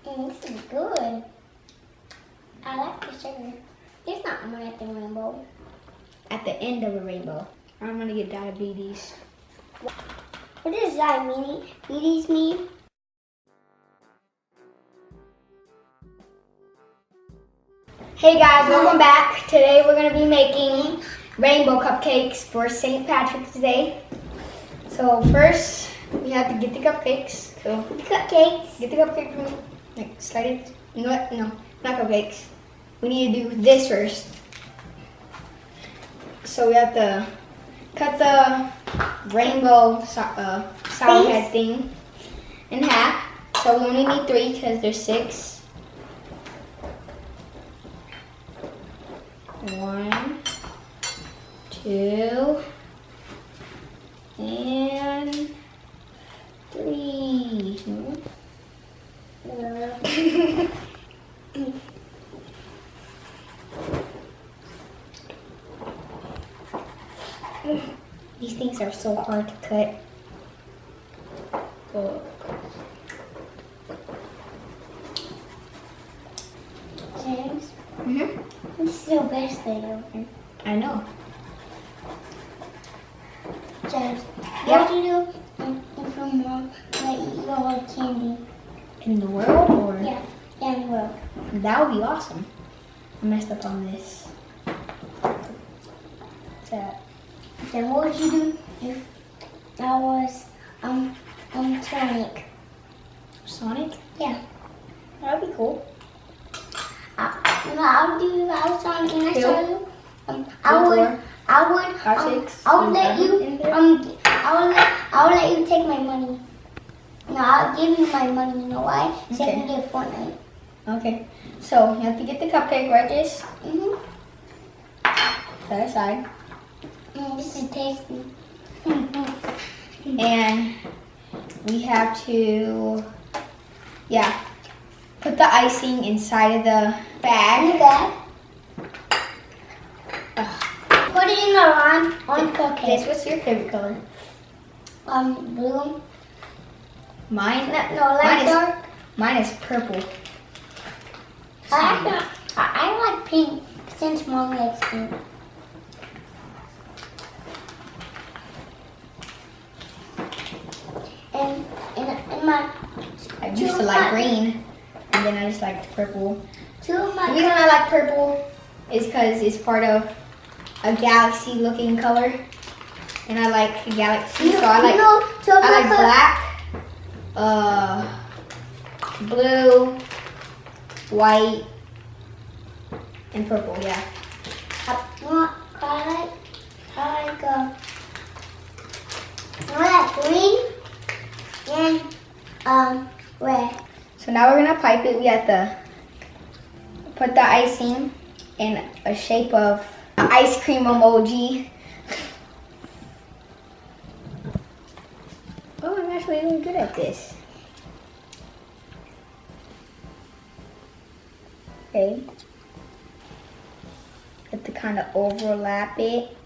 This is good. I like the sugar. There's not one at the rainbow. At the end of a rainbow. I'm gonna get diabetes. What does diabetes mean? Hey guys, welcome back. Today we're gonna be making rainbow cupcakes for St. Patrick's Day. So first, we have to get the cupcakes. So The cupcakes. get the cupcake from me. Like slide it. You know what? No, not cupcakes. We need to do this first. So we have to cut the rainbow sour head thing in half. So we only need 3 because there's 6. 1, 2, and 3. These things are so hard to cut. Oh. James, Mm-hmm. this is the best thing ever. I know. James, Yeah. what do you do if your mom let you eat all the candy? In the world, or Yeah, in the world. that would be awesome. I messed up on this. What's that? Then what would you do if that was Sonic? Sonic? Yeah. That'd be cool. I would do if I was Sonic and I Two, saw you. four, I would 5, 6, I would let 7 you in there. I would let you take my money. No, I'll give you my money. You know why? So I Okay. can get Fortnite. Okay. So you have to get the cupcake, right, Jace? Mhm. Set aside. This is tasty. And we have to, put the icing inside of the And bag. that. Put it in the on Jace, cupcake. what's your favorite color? Blue. Mine? No, light dark. Mine is purple. I like pink since mom likes pink. And my I used to like green, and then I just liked purple. two of my The reason I like purple is because it's part of a galaxy-looking color, and I like galaxy, so I like black, blue, white, and purple. Yeah. I like green and red. So now we're gonna pipe it. We have to put the icing in a shape of an ice cream emoji. Oh, I'm actually really good at this. Okay. Have to kind of overlap it.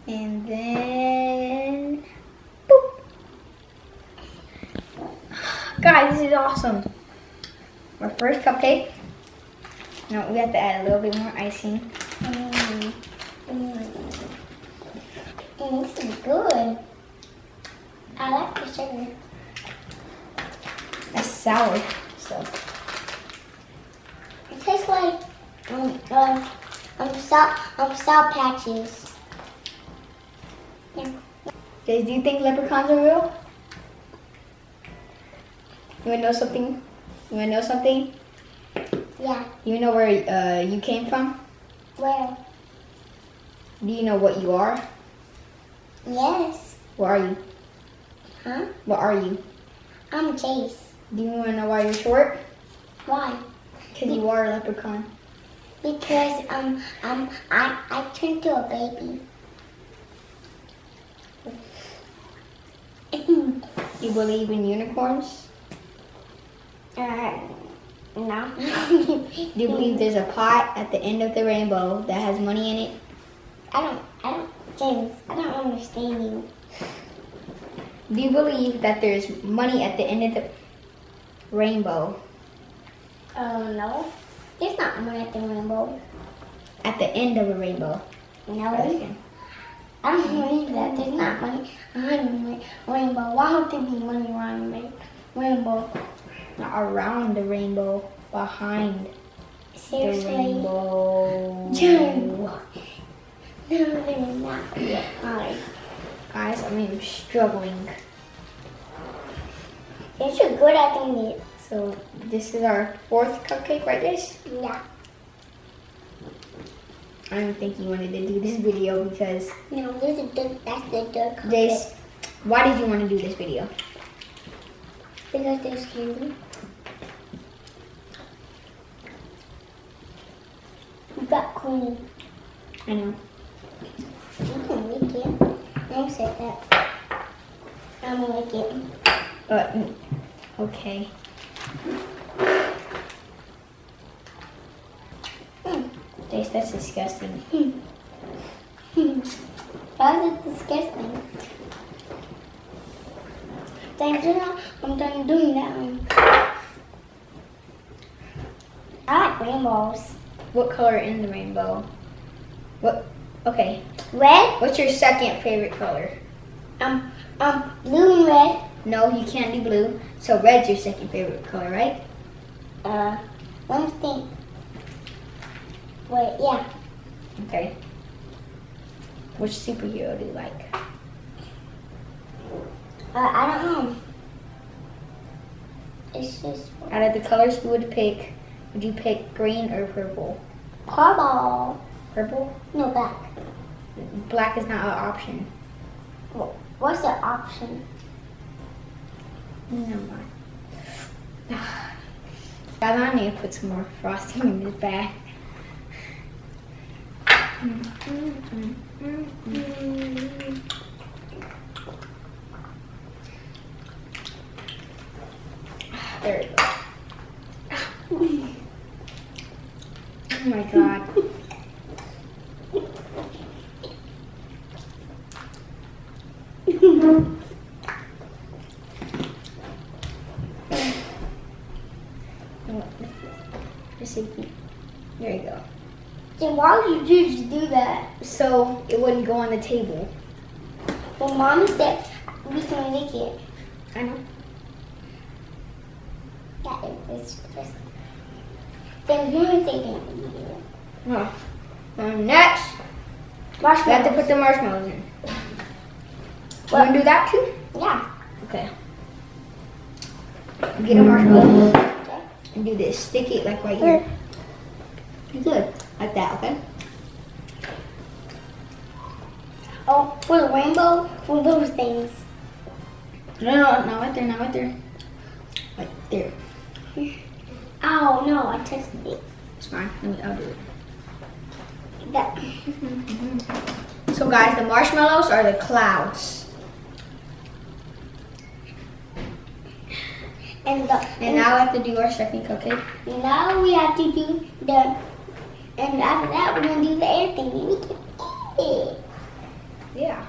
And then, boop. Guys, this is awesome. Our first cupcake. No, we have to add a little bit more icing. This is good. I like the sugar. That's sour, so. It tastes like Sour Patches. Yeah. Guys, do you think leprechauns are real? You wanna know something? You wanna know something? Yeah. You know where you came from? Where? Do you know what you are? Yes. What are you? Huh? What are you? I'm Jace. Do you wanna know why you're short? Why? Because you are a leprechaun. Because I turned to a baby. You believe in unicorns? No. Do you believe there's a pot at the end of the rainbow that has money in it? I don't, James, I don't know don't understand you. Do you believe that there's money at the end of the rainbow? No. There's not money at the rainbow. At the end of a rainbow. No. I don't believe that. There's not money around the rainbow. Why would there be money around the rainbow? Not around the rainbow. Behind Seriously? the rainbow. No, they're not yet. Guys, I'm struggling. Yes, you're good at doing it. So this is our 4th cupcake, right, guys? Yeah. I don't think you wanted to do this video because... No, that's the third cupcake. Jace, why did you want to do this video? Because there's candy. You got cream. I know. You can lick it. Don't say that. I'm gonna lick it. Okay. Jace, that's disgusting. Why is it disgusting? I'm done doing that one. I like rainbows. What color in the rainbow? What? Okay. Red? What's your second favorite color? Blue and red. No, you can't do blue. So red's your second favorite color, right? Let me think. Wait, yeah. Okay. Which superhero do you like? I don't know. It's just Out of the colors you would pick, would you pick green or purple? purple. Purple? No, black. Black is not an option. What's the option? Never mind. Guys, I need to put some more frosting in this bag. There we go. Oh my god. There you go. Then why would you just do that? So it wouldn't go on the table. Well, Mommy said we can lick it. I know. Yeah, it's just. Then you can say that. Oh. Next, we have to put the marshmallows in. You want to do that too? Yeah. Okay. Get a marshmallow and do this. Stick it like right here. Good. Like that, okay? Oh, for the rainbow, for those things. No, not right there, not right there. Right there. Oh no, I touched it. It's fine. I'll do it. That. So guys, the marshmallows are the clouds. And now we have to do our second cupcake. now we have to do the. And after that, we're gonna do the air thing. And we can eat it. Yeah.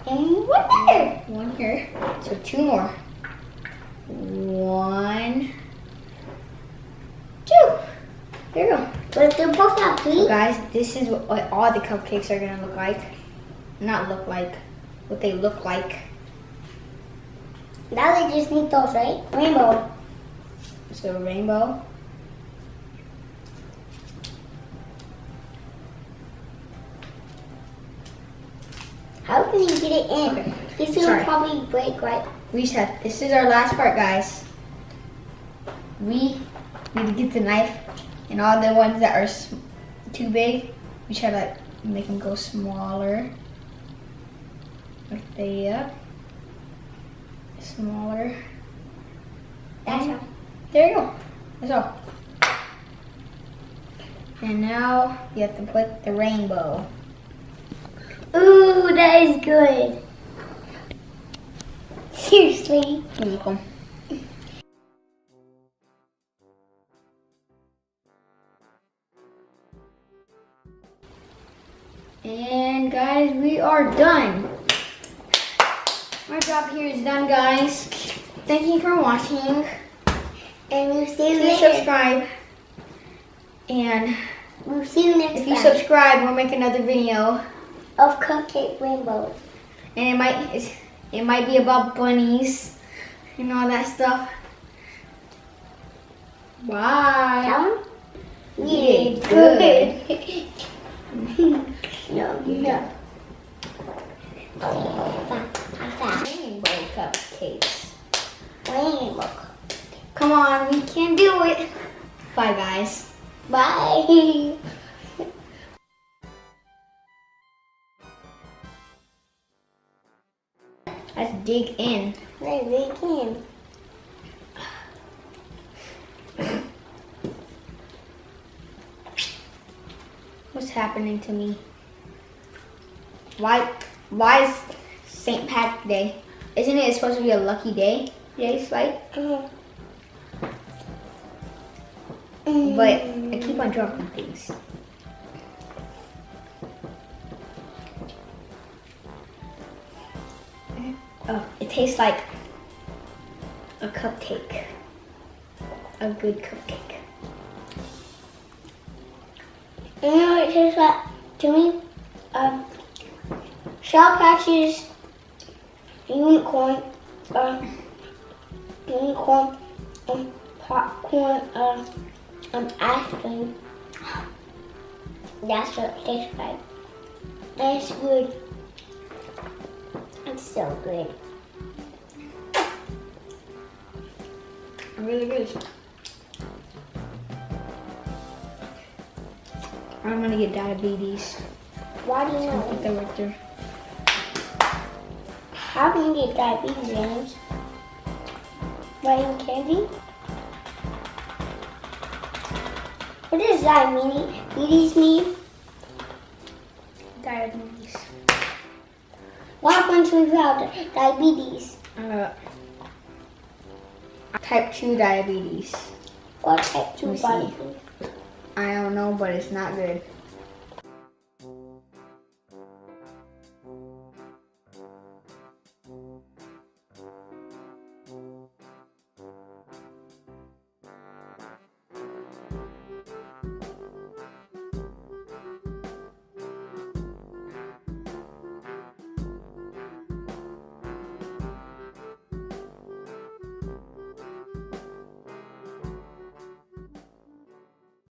And one there. One here. So 2 more. 1, 2. There you go. But they're both not So pink. guys, this is what all the cupcakes are gonna look like. Not look like, what they look like. Now they just need those, right? Rainbow. So rainbow. How can you get it in? Okay. This will Sorry. probably break, right? We said this is our last part, guys. We need to get the knife and all the ones that are too big, we try to make them go smaller. Like there. Smaller. That's how. There you go. That's all. And now you have to put the rainbow. Ooh, that is good. Seriously. Here you go. And guys, we are done. Our job here is done, guys. Thank you for watching. And we'll see you Please later. subscribe. And We'll see you next if you time. subscribe, we'll make another video. Of cupcake rainbows. And it might be about bunnies and all that stuff. Bye. That one? You did good. No. Rainbow cupcakes. Rainbow. Come on, we can do it. Bye, guys. Bye. Let's dig in. Let's begin. What's happening to me? Why is St. Patrick's Day? Isn't it supposed to be a lucky day? Today's right? But I keep on dropping things. Oh, it tastes like a cupcake. A good cupcake. You know what it tastes like to me? Sour Patches, unicorn, popcorn, ice cream. That's what it tastes like. And it's good. It's so good. Really good. I'm gonna get diabetes. Why do you I know? think that right there. How can you get diabetes, James? By eating candy? What does diabetes mean? Diabetes. What happens when you have diabetes? Type 2 diabetes. What type 2 Let me see. diabetes? I don't know, but it's not good.